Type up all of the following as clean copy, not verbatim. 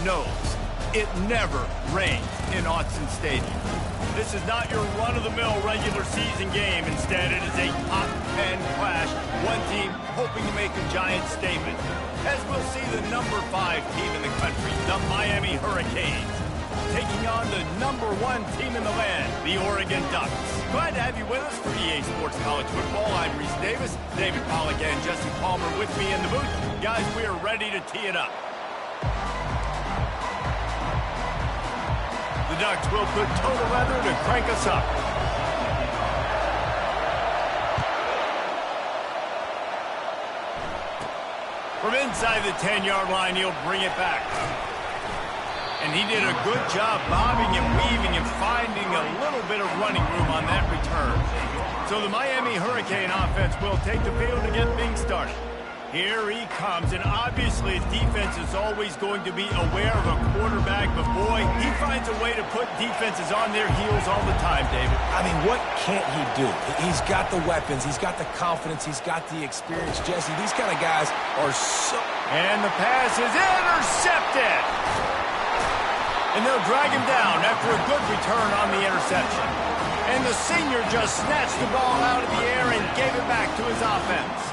knows it never rains in Autzen Stadium. This is not your run-of-the-mill regular season game. Instead, it is a top 10 clash. One team hoping to make a giant statement. As we'll see the number 5 team in the country, the Miami Hurricanes, taking on the number 1 team in the land, the Oregon Ducks. Glad to have you with us for EA Sports College Football. I'm Reese Davis, David Pollack and Jesse Palmer with me in the booth. Guys, we are ready to tee it up. The Ducks will put total leather to crank us up. From inside the 10-yard line, he'll bring it back. And he did a good job bobbing and weaving and finding a little bit of running room on that return. So the Miami Hurricane offense will take the field to get things started. Here he comes, and obviously defense is always going to be aware of a quarterback, but boy, he finds a way to put defenses on their heels all the time, David. I mean, what can't he do? He's got the weapons, he's got the confidence, he's got the experience. Jesse, these kind of guys are so... And the pass is intercepted! And they'll drag him down after a good return on the interception. And the senior just snatched the ball out of the air and gave it back to his offense.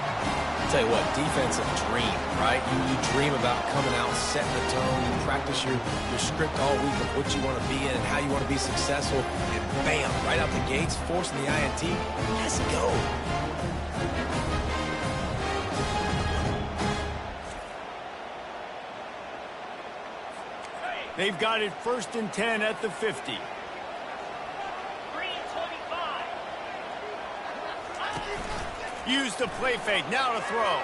I'll tell you what, defensive dream, right? You dream about coming out, setting the tone, you practice your script all week of what you want to be in and how you want to be successful, and bam, right out the gates, forcing the INT. Let's go. They've got it 1st and 10 at the 50. Used the play fake, now to throw.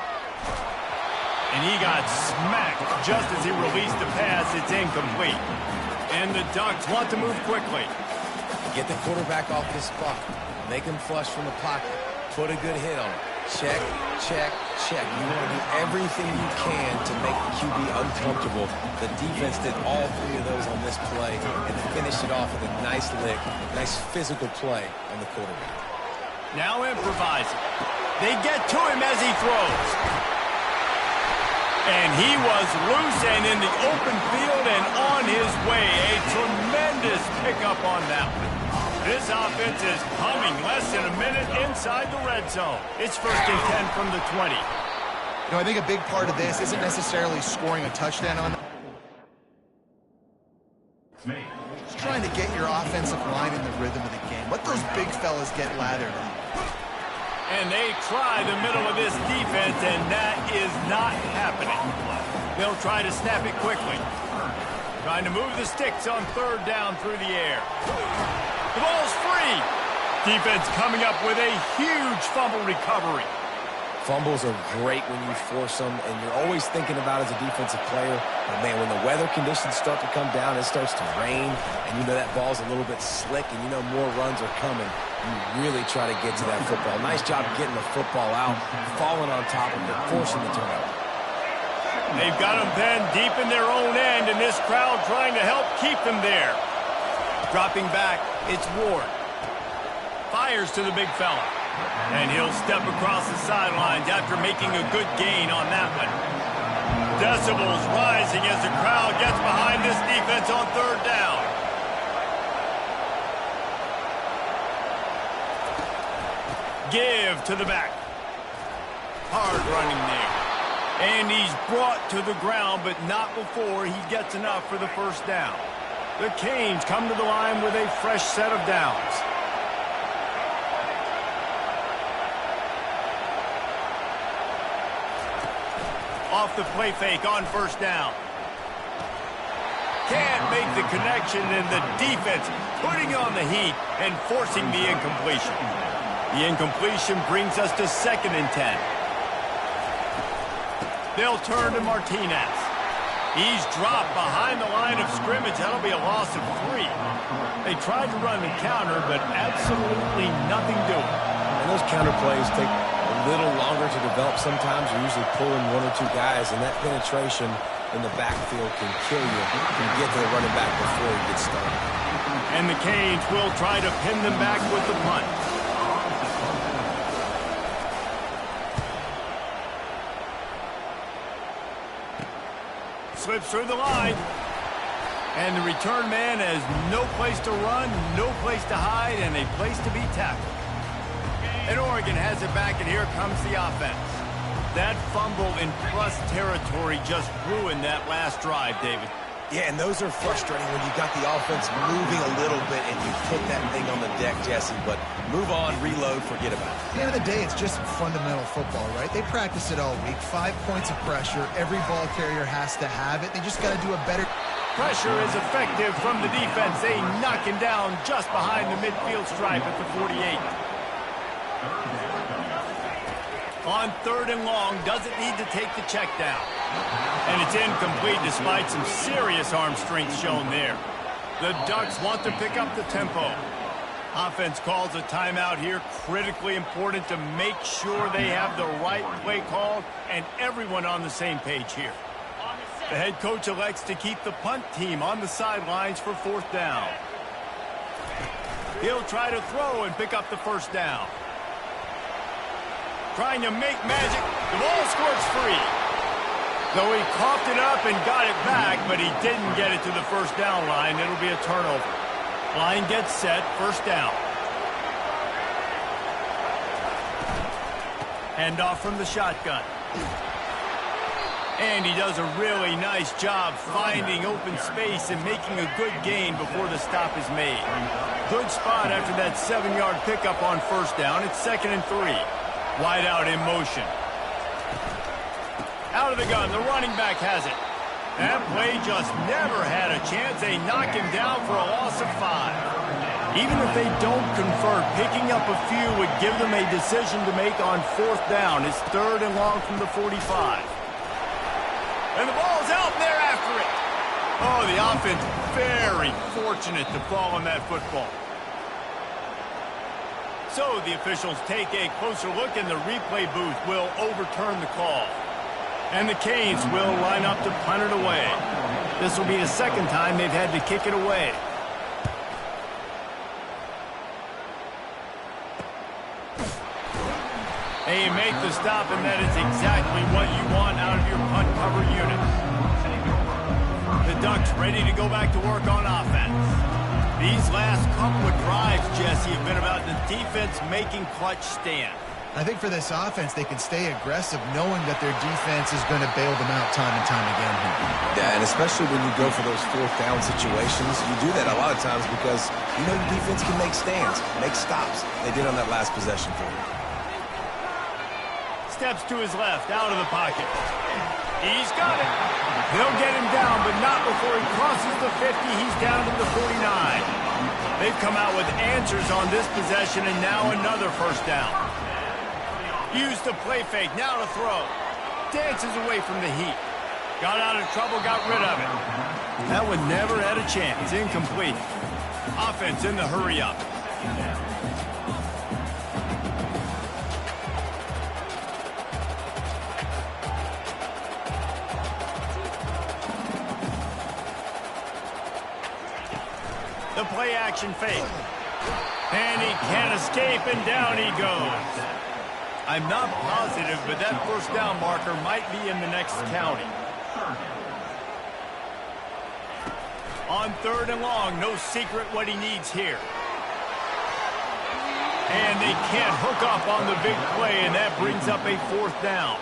And he got smacked just as he released the pass. It's incomplete. And the Ducks want to move quickly. Get the quarterback off the spot. Make him flush from the pocket. Put a good hit on him. Check, check, check. You want to do everything you can to make the QB uncomfortable. The defense did all 3 of those on this play and finished it off with a nice lick, nice physical play on the quarterback. Now improvising. They get to him as he throws. And he was loose and in the open field and on his way. A tremendous pickup on that one. This offense is humming less than a minute inside the red zone. It's 1st and 10 from the 20. You know, I think a big part of this isn't necessarily scoring a touchdown on that. It's trying to get your offensive line in the rhythm of the game. Let those big fellas get lathered up. And they try the middle of this defense, and that is not happening. They'll try to snap it quickly. Trying to move the sticks on 3rd down through the air. The ball's free. Defense coming up with a huge fumble recovery. Fumbles are great when you force them, and you're always thinking about as a defensive player, but man, when the weather conditions start to come down, it starts to rain, and you know that ball's a little bit slick, and you know more runs are coming. You really try to get to that football. Nice job getting the football out, falling on top of it, forcing the turnover. They've got them then deep in their own end, and this crowd trying to help keep them there. Dropping back, it's Ward. Fires to the big fella. And he'll step across the sidelines after making a good gain on that one. Decibels rising as the crowd gets behind this defense on 3rd down. Give to the back. Hard running there. And he's brought to the ground, but not before he gets enough for the 1st down. The Canes come to the line with a fresh set of downs. Off the play fake on 1st down. Can't make the connection, and the defense putting on the heat and forcing the incompletion. The incompletion brings us to 2nd and 10. They'll turn to Martinez. He's dropped behind the line of scrimmage. That'll be a loss of 3. They tried to run the counter, but absolutely nothing doing. And those counter plays take a little longer to develop sometimes. You're usually pulling 1 or 2 guys, and that penetration in the backfield can kill you. You can get to the running back before he gets started. And the Canes will try to pin them back with the punt. Slips through the line. And the return man has no place to run, no place to hide, and a place to be tackled. And Oregon has it back, and here comes the offense. That fumble in plus territory just ruined that last drive, David. Yeah, and those are frustrating when you got the offense moving a little bit and you put that thing on the deck, Jesse. But move on, reload, forget about it. At the end of the day, it's just fundamental football, right? They practice it all week. 5 points of pressure. Every ball carrier has to have it. They just got to do a better... Pressure is effective from the defense. They knock him down just behind the midfield stripe at the 48. On 3rd and long, doesn't need to take the check down. And it's incomplete despite some serious arm strength shown there. The Ducks want to pick up the tempo. Offense calls a timeout here. Critically important to make sure they have the right play called and everyone on the same page here. The head coach elects to keep the punt team on the sidelines for 4th down. He'll try to throw and pick up the 1st down. Trying to make magic. The ball squirts free. Though he coughed it up and got it back, but he didn't get it to the 1st down line. It'll be a turnover. Line gets set, 1st down. Handoff from the shotgun. And he does a really nice job finding open space and making a good gain before the stop is made. Good spot after that 7-yard pickup on 1st down. It's 2nd and 3. Wide out in motion. Out of the gun, the running back has it. That play just never had a chance. They knock him down for a loss of 5. Even if they don't convert, picking up a few would give them a decision to make on 4th down. It's 3rd and long from the 45. And the ball's out, and they're after it. Oh, the offense very fortunate to fall on that football. So the officials take a closer look, and the replay booth will overturn the call. And the Canes will line up to punt it away. This will be the 2nd time they've had to kick it away. And you make the stop, and that is exactly what you want out of your punt cover unit. The Ducks ready to go back to work on offense. These last couple of drives, Jesse, have been about the defense making clutch stand. I think for this offense, they can stay aggressive knowing that their defense is going to bail them out time and time again here. Yeah, and especially when you go for those 4th down situations, you do that a lot of times because you know your defense can make stands, make stops. They did on that last possession for you. Steps to his left, out of the pocket. He's got it. They'll get him down, but not before he crosses the 50. He's down to the 49. They've come out with answers on this possession, and now another 1st down. Used the play fake, now to throw. Dances away from the heat. Got out of trouble, got rid of it. That one never had a chance. Incomplete. Offense in the hurry up. The play action fake. And he can't escape, and down he goes. I'm not positive, but that 1st down marker might be in the next county. On 3rd and long, no secret what he needs here. And they can't hook up on the big play, and that brings up a 4th down.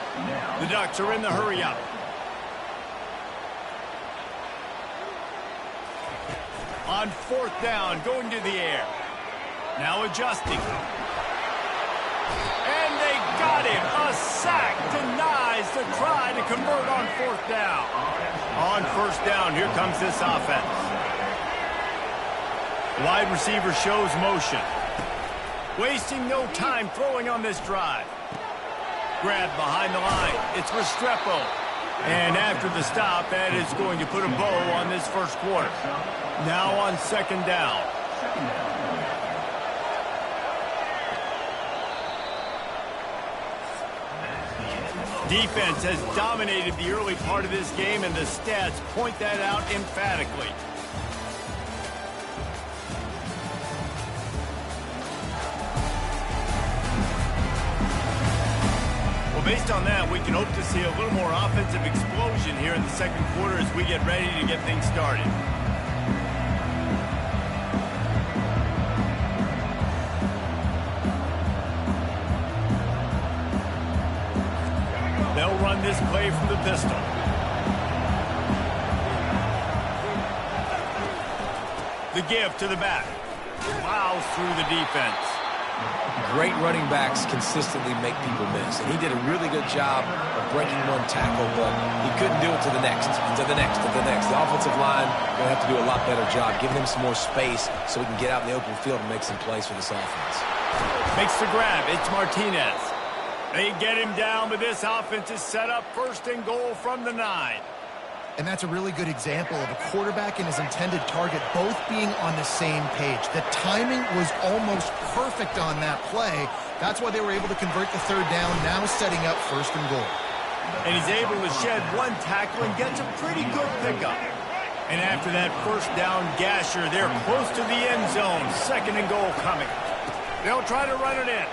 The Ducks are in the hurry up. On 4th down, going to the air. Now adjusting. And they got him. A sack denies the try to convert on 4th down. On 1st down, here comes this offense. Wide receiver shows motion. Wasting no time throwing on this drive. Grab behind the line. It's Restrepo. And after the stop, that is going to put a bow on this 1st quarter. Now on 2nd down. Defense has dominated the early part of this game, and the stats point that out emphatically. Well, based on that, we can hope to see a little more offensive explosion here in the 2nd quarter as we get ready to get things started. They'll run this play from the pistol. The give to the back. Plows through the defense. Great running backs consistently make people miss, and he did a really good job of breaking one tackle, but he couldn't do it to the next, and to the next, and to the next. The offensive line going to have to do a lot better job, giving him some more space so he can get out in the open field and make some plays for this offense. Makes the grab. It's Martinez. They get him down, but this offense is set up first and goal from the 9. And that's a really good example of a quarterback and his intended target both being on the same page. The timing was almost perfect on that play. That's why they were able to convert the third down, now setting up first and goal. And he's able to shed one tackle and gets a pretty good pickup. And after that first down gasher, they're close to the end zone. Second and goal coming. They'll try to run it in.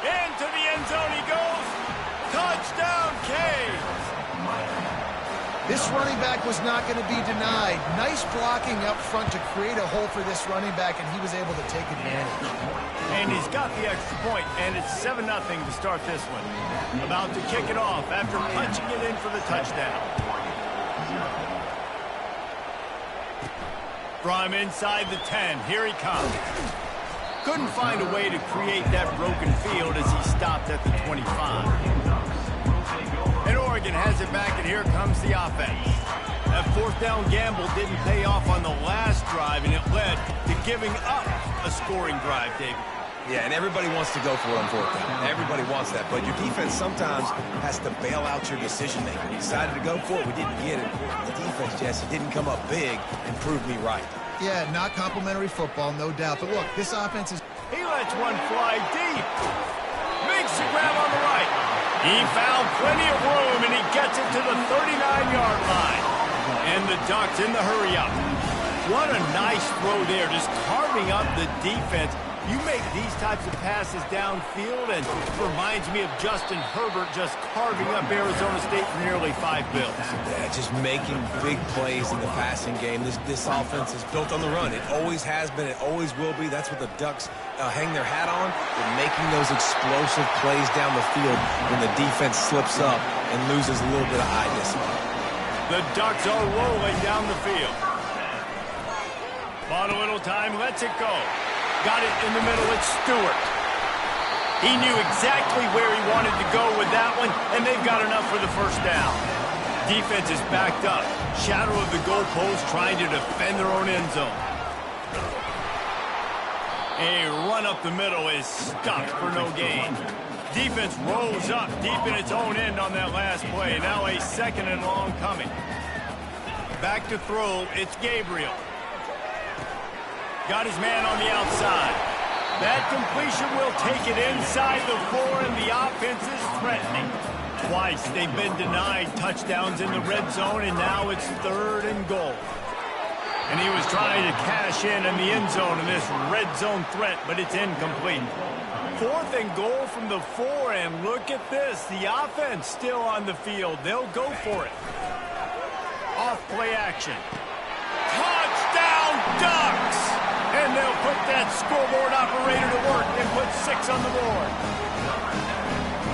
Into the end zone he goes. Touchdown, Canes. This running back was not going to be denied. Nice blocking up front to create a hole for this running back, and he was able to take advantage. And he's got the extra point, and it's 7-0 to start this one. About to kick it off after punching it in for the touchdown. From inside the 10, here he comes. Couldn't find a way to create that broken field as he stopped at the 25. And Oregon has it back, and here comes the offense. That fourth down gamble didn't pay off on the last drive, and it led to giving up a scoring drive, David. Yeah, and everybody wants to go for it on fourth down. Everybody wants that, but your defense sometimes has to bail out your decision-making. We decided to go for it. We didn't get it. The defense, Jesse, didn't come up big and prove me right. Yeah, not complimentary football, no doubt. But look, this offense is... He lets one fly deep. Makes the grab on the right. He found plenty of room, and he gets it to the 39-yard line. And the Ducks in the hurry-up. What a nice throw there, just carving up the defense. You make these types of passes downfield, and it reminds me of Justin Herbert just carving up Arizona State for nearly 5 bills. Yeah, just making big plays in the passing game. This offense is built on the run. It always has been. It always will be. That's what the Ducks hang their hat on. They're making those explosive plays down the field when the defense slips up and loses a little bit of eye discipline. The Ducks are rolling down the field. Bought a little time, lets it go. Got it in the middle, it's Stewart. He knew exactly where he wanted to go with that one, and they've got enough for the first down. Defense is backed up. Shadow of the goalpost trying to defend their own end zone. A run up the middle is stuck for no gain. Defense rolls up deep in its own end on that last play. Now a second and long coming. Back to throw, it's Gabriel. Got his man on the outside. That completion will take it inside the 4, and the offense is threatening. Twice they've been denied touchdowns in the red zone, and now it's third and goal. And he was trying to cash in the end zone in this red zone threat, but it's incomplete. Fourth and goal from the 4, and look at this. The offense still on the field. They'll go for it. Off play action. Touchdown, Ducks! And they'll put that scoreboard operator to work and put 6 on the board.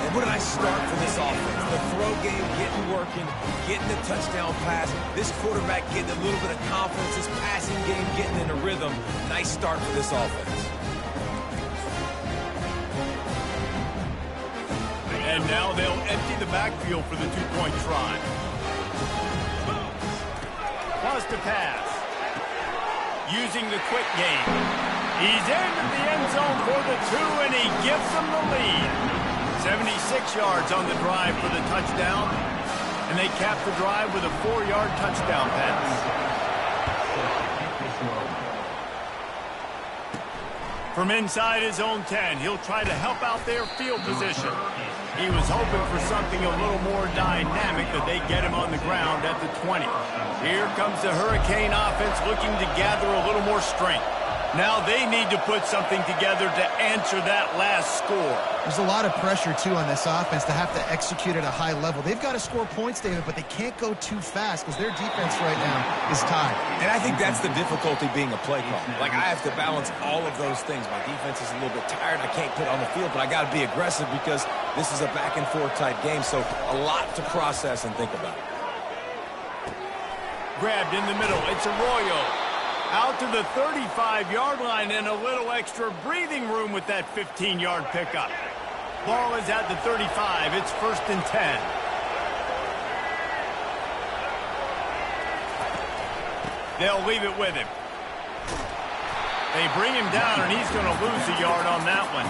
And what a nice start for this offense. The throw game getting working, getting the touchdown pass. This quarterback getting a little bit of confidence. This passing game getting in a rhythm. Nice start for this offense. And now they'll empty the backfield for the two-point try. Wants to pass. Using the quick game. He's into the end zone for the 2, and he gives them the lead. 76 yards on the drive for the touchdown, and they cap the drive with a 4-yard touchdown pass. From inside his own 10, he'll try to help out their field position. He was hoping for something a little more dynamic, but they get him on the ground at the 20. Here comes the Hurricane offense looking to gather a little more strength. Now they need to put something together to answer that last score. There's a lot of pressure, too, on this offense to have to execute at a high level. They've got to score points, David, but they can't go too fast because their defense right now is tied. And I think that's the difficulty being a play caller. Like, I have to balance all of those things. My defense is a little bit tired. I can't put it on the field, but I got to be aggressive because this is a back-and-forth type game, so a lot to process and think about. Grabbed in the middle. It's Arroyo. Out to the 35-yard line and a little extra breathing room with that 15-yard pickup. Ball is at the 35. It's 1st and 10. They'll leave it with him. They bring him down, and he's going to lose a yard on that one.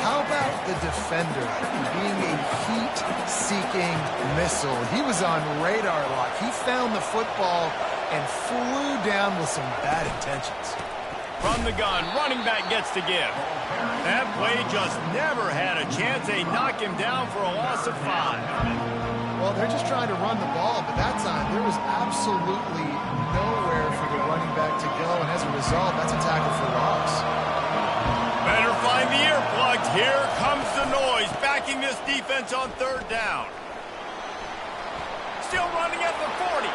How about the defender being a heat-seeking missile? He was on radar lock. He found the football and flew down with some bad intentions. From the gun, running back gets to give. That play just never had a chance. They knock him down for a loss of 5. Well, they're just trying to run the ball, but that time there was absolutely nowhere for the running back to go, and as a result, that's a tackle for loss. Better find the earplugs. Here comes the noise, backing this defense on 3rd down. Still running at the 40.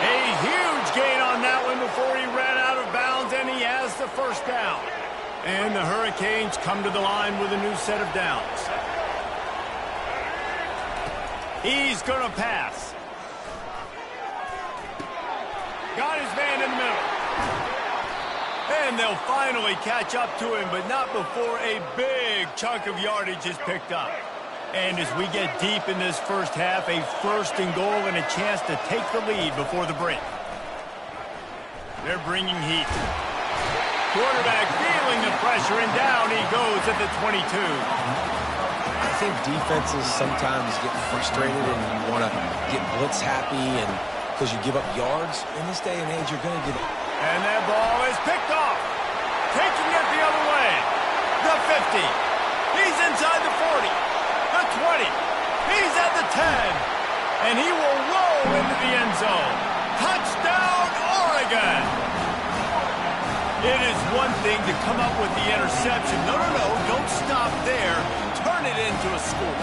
A huge gain on that one before he ran out of bounds, and he has the 1st down. And the Hurricanes come to the line with a new set of downs. He's going to pass. Got his man in the middle. And they'll finally catch up to him, but not before a big chunk of yardage is picked up. And as we get deep in this first half, a 1st and goal and a chance to take the lead before the break. They're bringing heat. Quarterback feeling the pressure, and down he goes at the 22. I think defenses sometimes get frustrated and you want to get blitz happy, and because you give up yards. In this day and age, you're going to get it. And that ball is picked off. Taking it the other way. The 50. He's inside the 40. The 20. He's at the 10. And he will roll into the end zone. Touchdown, Oregon. It is one thing to come up with the interception. No, don't stop there. Turn it into a score.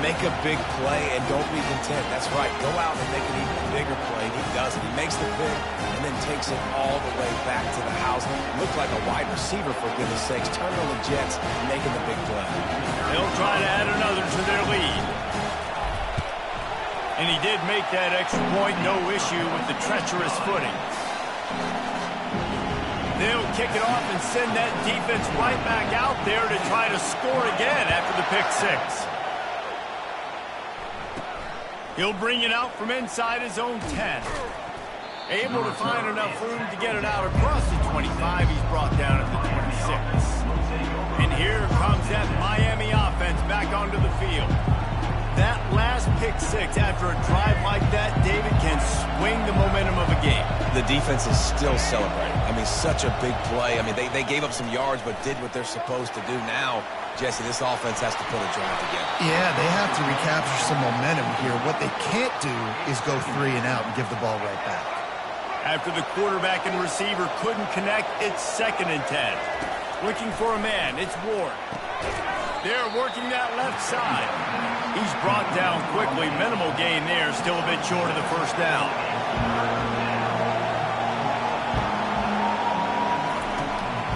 Make a big play and don't be content. That's right. Go out and make an even bigger play. He does it. He makes the pick and then takes it all the way back to the house. Looked like a wide receiver, for goodness sakes. Turning on the Jets, making the big play. They'll try to add another to their lead. And he did make that extra point. No issue with the treacherous footing. They'll kick it off and send that defense right back out there to try to score again after the pick 6. He'll bring it out from inside his own 10. Able to find enough room to get it out across the 25. He's brought down at the 26. And here comes that Miami offense back onto the field. That last pick 6 after a drive like that, David, can swing the momentum of a game. The defense is still celebrating. I mean, such a big play. I mean, they gave up some yards but did what they're supposed to do. Now, Jesse, this offense has to put a drive together. Yeah, they have to recapture some momentum here. What they can't do is go 3 and out and give the ball right back. After the quarterback and receiver couldn't connect, it's 2nd and 10. Looking for a man, it's Ward. They're working that left side. He's brought down quickly. Minimal gain there. Still a bit short of the 1st down.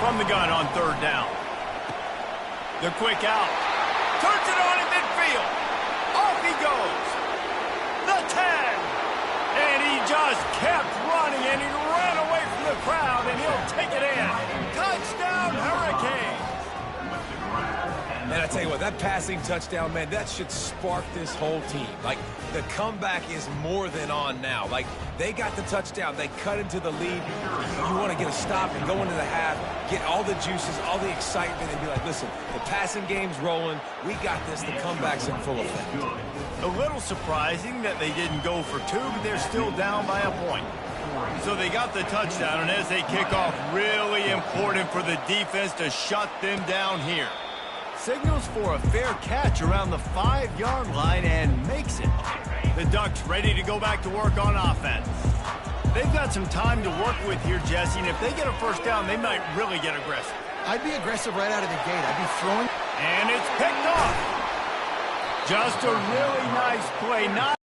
From the gun on 3rd down. The quick out. Turns it on in midfield. Off he goes. The 10. And he just kept running, and he ran away from the crowd, and he'll take it in. Touchdown, Hurricanes. And I tell you what, that passing touchdown, man, that should spark this whole team. Like, the comeback is more than on now. Like, they got the touchdown. They cut into the lead. You want to get a stop and go into the half, get all the juices, all the excitement, and be like, listen, the passing game's rolling. We got this. The comeback's in full effect. A little surprising that they didn't go for 2, but they're still down by a point. So they got the touchdown, and as they kick off, really important for the defense to shut them down here. Signals for a fair catch around the 5-yard line and makes it. The Ducks ready to go back to work on offense. They've got some time to work with here, Jesse, and if they get a first down, they might really get aggressive. I'd be aggressive right out of the gate. I'd be throwing. And it's picked off. Just a really nice play. Not